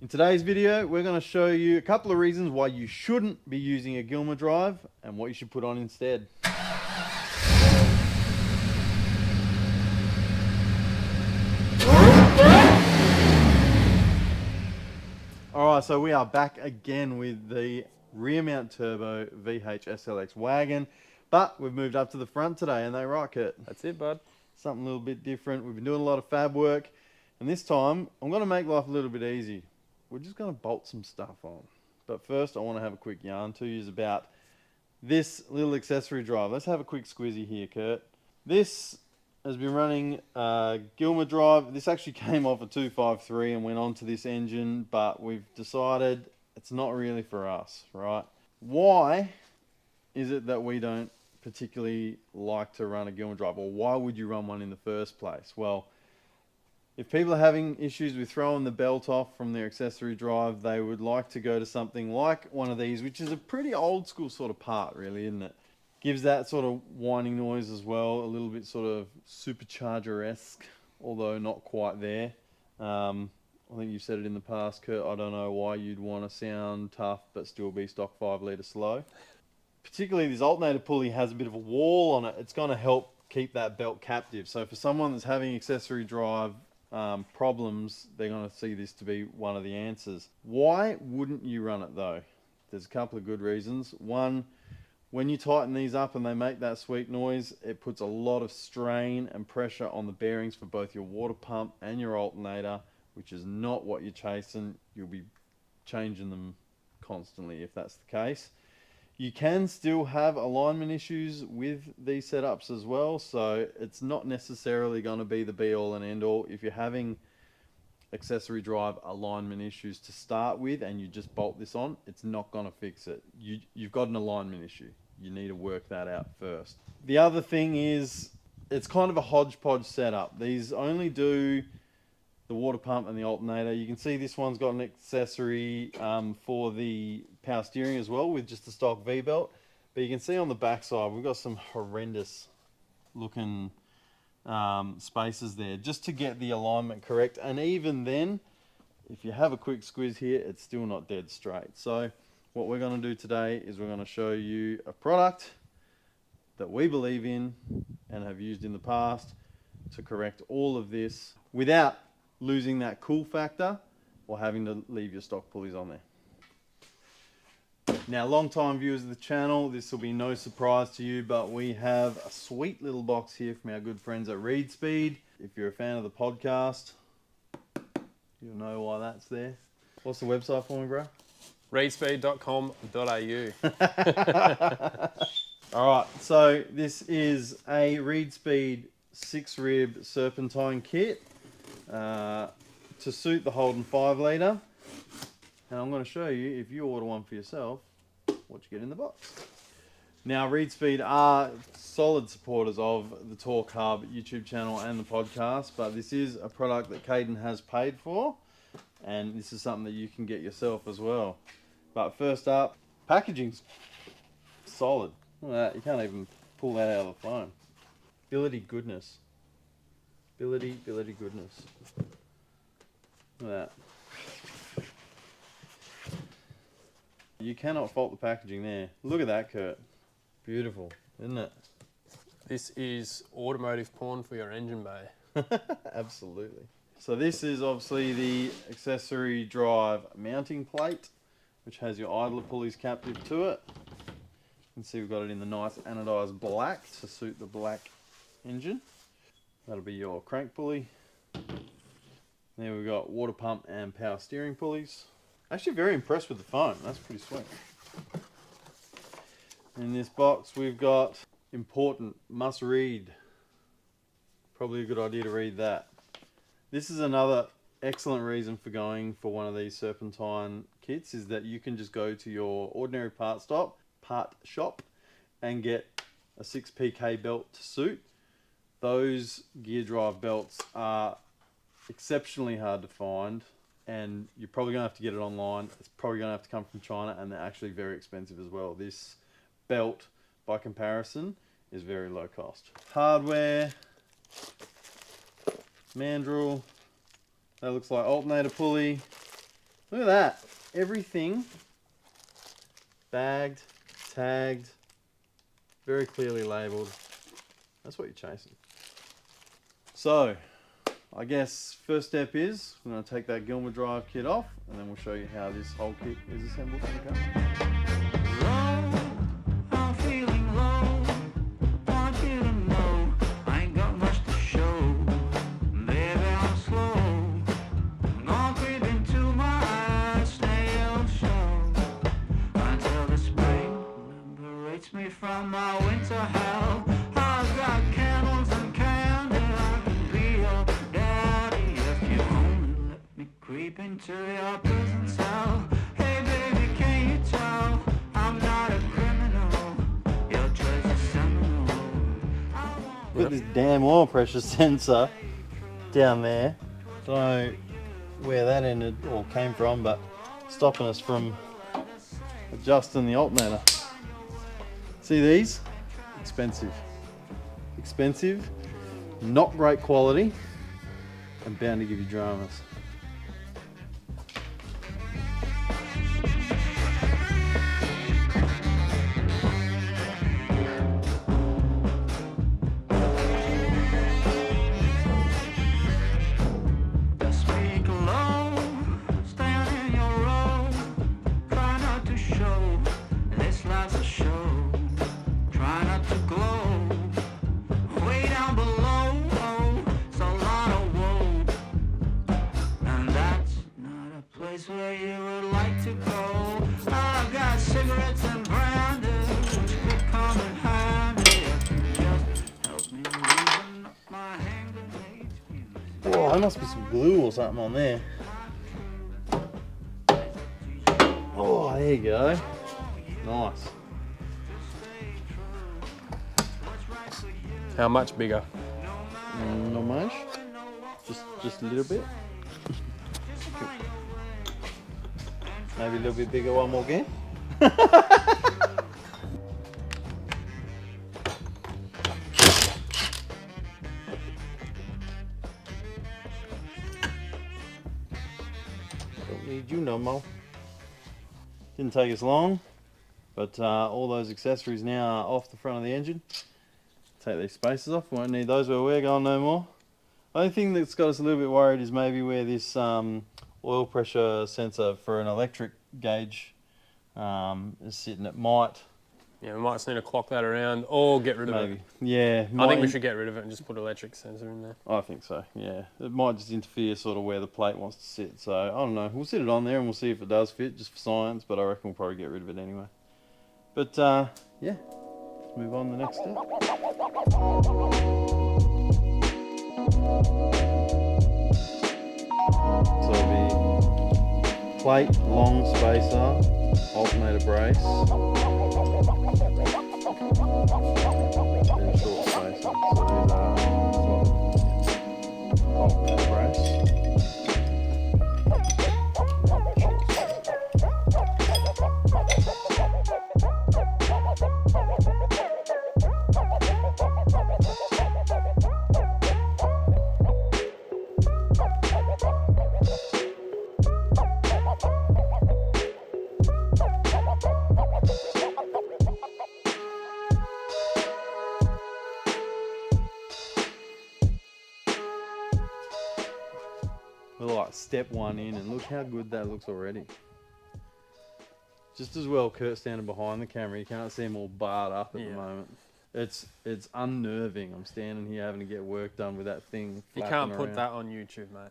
In today's video, we're going to show you a couple of reasons why you shouldn't be using a Gilmer drive and what you should put on instead. Alright, so we are back again with the rear mount turbo V8 SLX wagon, but we've moved up to the front today, and they right, Kurt? That's it, bud. Something a little bit different. We've been doing a lot of fab work, and this time I'm going to make life a little bit easy. We're just going to bolt some stuff on. But first I want to have a quick yarn to you about this little accessory drive. Let's have a quick squizzy here, Kurt. This has been running Gilmer drive. This actually came off a 253 and went onto this engine, but we've decided it's not really for us, right? Why is it that we don't particularly like to run a Gilmer drive, or why would you run one in the first place? Well, if people are having issues with throwing the belt off from their accessory drive, they would like to go to something like one of these, which is a pretty old school sort of part, really, isn't it? Gives that sort of whining noise as well, a little bit sort of supercharger-esque, although not quite there. I think you've said it in the past, Kurt. I don't know why you'd want to sound tough but still be stock 5 litre slow. Particularly this alternator pulley has a bit of a wall on it. It's going to help keep that belt captive. So for someone that's having accessory drive problems, they're going to see this to be one of the answers. Why wouldn't you run it though? There's a couple of good reasons. One, when you tighten these up and they make that sweet noise, it puts a lot of strain and pressure on the bearings for both your water pump and your alternator, which is not what you're chasing. You'll be changing them constantly if that's the case. You can still have alignment issues with these setups as well, so it's not necessarily going to be the be all and end all. If you're having accessory drive alignment issues to start with and you just bolt this on, it's not going to fix it. You've got an alignment issue. You need to work that out first. The other thing is, it's kind of a hodgepodge setup. These only do the water pump and the alternator. You can see this one's got an accessory for the power steering as well, with just a stock V-belt. But you can see on the back side, we've got some horrendous looking spaces there, just to get the alignment correct. And even then, if you have a quick squeeze here, it's still not dead straight. So what we're going to do today is we're going to show you a product that we believe in and have used in the past to correct all of this without losing that cool factor or having to leave your stock pulleys on there. Now, long-time viewers of the channel, this will be no surprise to you, but we have a sweet little box here from our good friends at Reed Speed. If you're a fan of the podcast, you'll know why that's there. What's the website for me, bro? reedspeed.com.au. Alright, so this is a Reed Speed 6-rib serpentine kit to suit the Holden 5 litre. And I'm going to show you, if you order one for yourself, what you get in the box. Now, Reed Speed are solid supporters of the Torq Hub YouTube channel and the podcast, but this is a product that Caden has paid for, and this is something that you can get yourself as well. But first up, packaging's solid. Look at that, you can't even pull that out of the phone. Ability goodness. Ability goodness. Look at that. You cannot fault the packaging there. Look at that, Kurt. Beautiful, isn't it? This is automotive porn for your engine bay. Absolutely. So this is obviously the accessory drive mounting plate, which has your idler pulleys captive to it. You can see we've got it in the nice anodized black to suit the black engine. That'll be your crank pulley. There we've got water pump and power steering pulleys. Actually very impressed with the foam, that's pretty sweet. In this box we've got important, must read. Probably a good idea to read that. This is another excellent reason for going for one of these serpentine kits, is that you can just go to your ordinary part shop and get a 6PK belt to suit. Those gear drive belts are exceptionally hard to find, and you're probably going to have to get it online. It's probably going to have to come from China, and they're actually very expensive as well. This belt, by comparison, is very low cost. Hardware, mandrel, that looks like alternator pulley, Look at that. Everything bagged, tagged, very clearly labelled. That's what you're chasing. So, I guess first step is we're going to take that Gilmer drive kit off, and then we'll show you how this whole kit is assembled in the car. From my winter hell, I've got candles and candy. I can be your daddy if you only let me creep into your prison cell. Hey baby, can you tell I'm not a criminal? Your choice is seminal. Got this damn oil pressure sensor down there. Don't know where that ended or came from, but stopping us from adjusting the alternator. See these? Expensive. Expensive, not great quality, and bound to give you dramas. Speak low, stand in your row. Try not to show this life's a show. Try not to glow. Way down below, it's a lot of woe. And that's not a place where you would like to go. I've got cigarettes and brandy, which could come in handy if you just help me loosen up my hand grenades. Oh, there must be some glue or something on there. Oh, there you go. Nice. How much bigger? Not much. Just a little bit. Maybe a little bit bigger one more again. Don't need you no more. Didn't take us long, but all those accessories now are off the front of the engine. Take these spacers off, won't need those where we're going no more. Only thing that's got us a little bit worried is maybe where this oil pressure sensor for an electric gauge is sitting. It might. Yeah, we might just need to clock that around or get rid of Maybe. it. Yeah. I think we should get rid of it and just put electric sensor in there. I think so, yeah. It might just interfere sort of where the plate wants to sit. So, I don't know. We'll sit it on there and we'll see if it does fit, just for science, but I reckon we'll probably get rid of it anyway. But, yeah. Let's move on to the next step. So it'll be plate, long spacer, alternator brace, and short spacer. So these are alternator brace. We're like step one in, and look how good that looks already. Just as well Kurt's standing behind the camera, you can't see him all barred up at the moment. It's unnerving. I'm standing here having to get work done with that thing. You can't put that on YouTube, mate.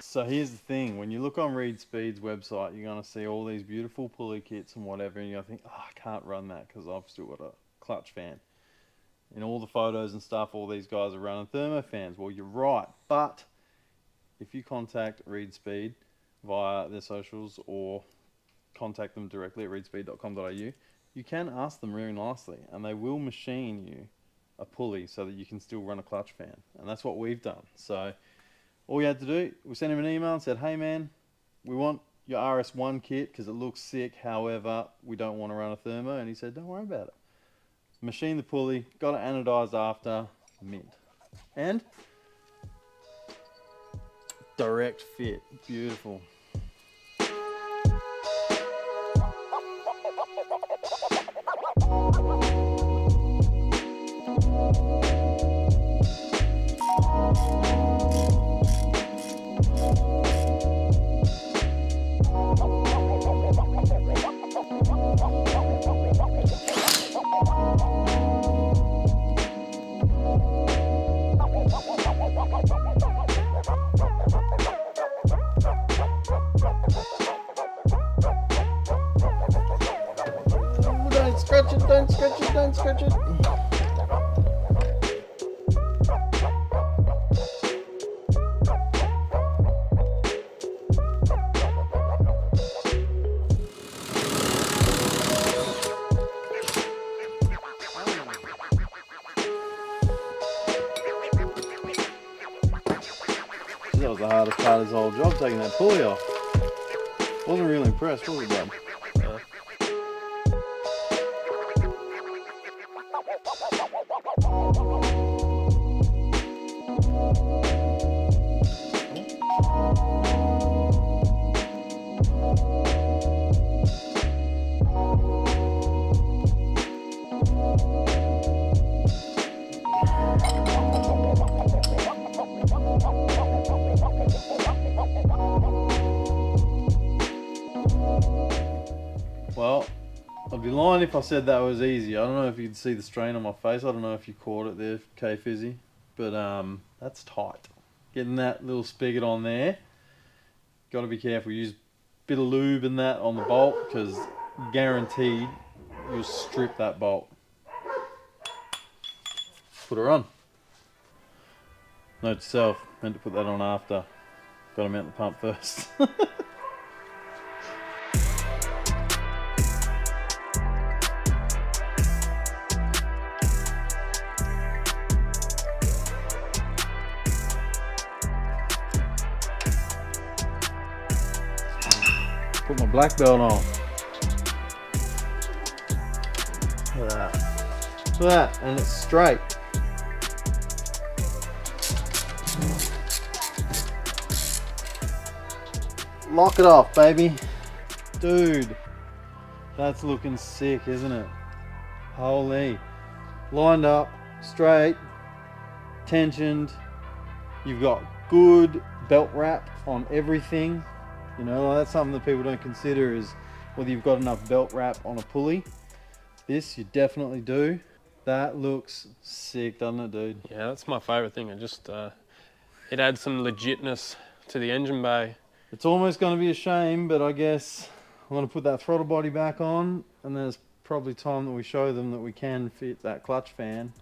So here's the thing, when you look on Reed Speed's website, you're going to see all these beautiful pulley kits and whatever, and you're going to think, oh, I can't run that because I've still got a clutch fan. In all the photos and stuff, all these guys are running thermo fans. Well, you're right, but if you contact Reed Speed via their socials or contact them directly at reedspeed.com.au, you can ask them really nicely, and they will machine you a pulley so that you can still run a clutch fan. And that's what we've done. So all you had to do, we sent him an email and said, hey man, we want your RS1 kit because it looks sick, however, we don't want to run a thermo. And he said, don't worry about it. Machined the pulley, got it anodized after, mint. And direct fit. Beautiful. Don't scratch it, don't scratch it, don't scratch it. That was the hardest part of this whole job, taking that pulley off. Wasn't really impressed, was it, bud? Well, I'd be lying if I said that was easy. I don't know if you can see the strain on my face. I don't know if you caught it there, K-Fizzy. But that's tight. Getting that little spigot on there. Got to be careful. Use a bit of lube and that on the bolt, because guaranteed you'll strip that bolt. Put her on. Note to self, meant to put that on after. Got to mount the pump first. Put my black belt on. Look at that. Look at that, and it's straight. Lock it off, baby. Dude, that's looking sick, isn't it? Holy. Lined up, straight, tensioned. You've got good belt wrap on everything. You know, that's something that people don't consider, is whether you've got enough belt wrap on a pulley. This you definitely do. That looks sick, doesn't it, dude? Yeah, that's my favourite thing. It just it adds some legitness to the engine bay. It's almost going to be a shame, but I guess I'm going to put that throttle body back on, and there's probably time that we show them that we can fit that clutch fan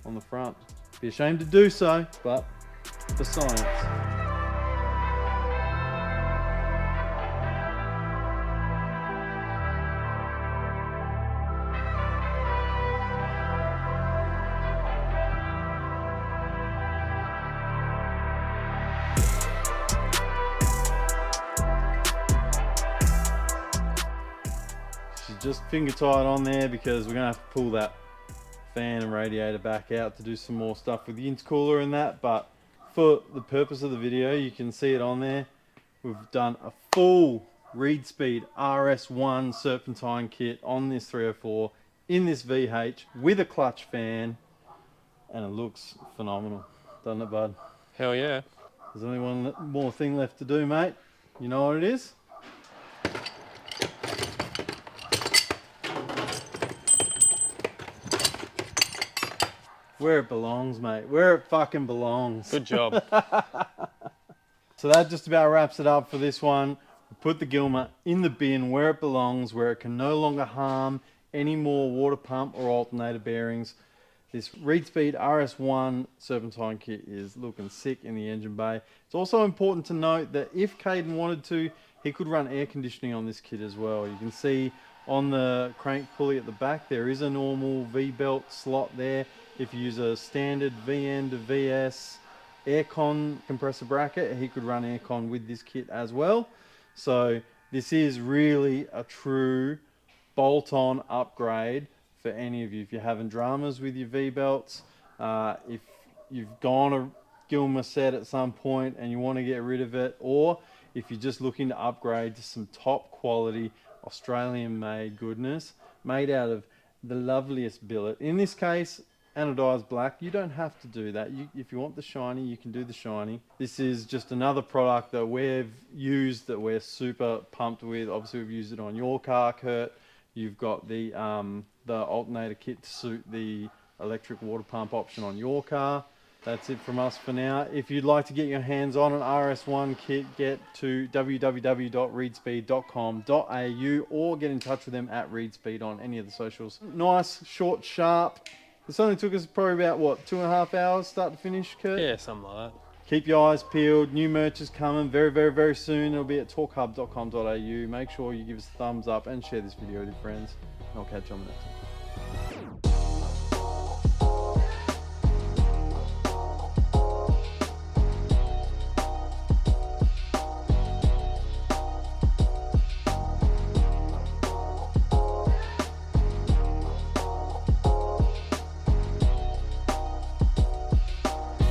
on the front. Be a shame to do so, but for science. Just finger tight on there, because we're gonna have to pull that fan and radiator back out to do some more stuff with the intercooler and that, but for the purpose of the video, you can see it on there. We've done a full Reed Speed RS1 serpentine kit on this 304 in this VH with a clutch fan, and it looks phenomenal, doesn't it, bud? Hell yeah. There's only one more thing left to do, mate. You know what it is? Where it belongs, mate. Where it fucking belongs. Good job. So that just about wraps it up for this one. We put the Gilmer in the bin where it belongs, where it can no longer harm any more water pump or alternator bearings. This Reed Speed RS1 serpentine kit is looking sick in the engine bay. It's also important to note that if Caden wanted to, he could run air conditioning on this kit as well. You can see on the crank pulley at the back, there is a normal V-belt slot there. If you use a standard VN to VS aircon compressor bracket, he could run aircon with this kit as well. So this is really a true bolt-on upgrade for any of you. If you're having dramas with your V-belts, if you've gone a Gilmer set at some point and you want to get rid of it, or if you're just looking to upgrade to some top quality Australian made goodness made out of the loveliest billet. In this case, anodized black. You don't have to do that. If you want the shiny, you can do the shiny. This is just another product that we've used that we're super pumped with. Obviously, we've used it on your car, Kurt. You've got the alternator kit to suit the electric water pump option on your car. That's it from us for now. If you'd like to get your hands on an RS1 kit, get to www.reedspeed.com.au or get in touch with them at Reedspeed on any of the socials. Nice, short, sharp. This only took us probably about, what, 2.5 hours start to finish, Kurt? Yeah, something like that. Keep your eyes peeled. New merch is coming very, very, very soon. It'll be at torqhub.com.au. Make sure you give us a thumbs up and share this video with your friends. And I'll catch you on the next one.